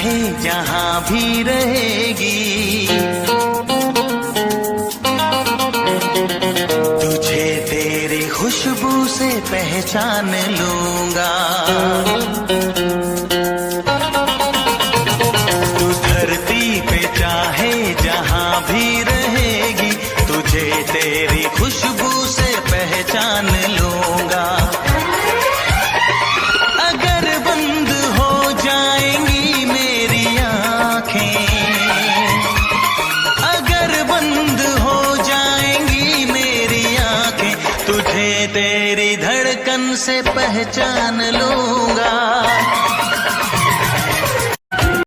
चाहे जहां भी रहेगी, तुझे तेरी खुशबू से पहचान लूंगा। तू धरती पे चाहे जहां भी रहेगी, तुझे तेरी खुशबू से पहचान लूंगा। अगर बंद हो जाएंगी मेरी आंखें, अगर बंद हो जाएंगी मेरी आंखें, तुझे तेरी धड़कन से पहचान लूंगा।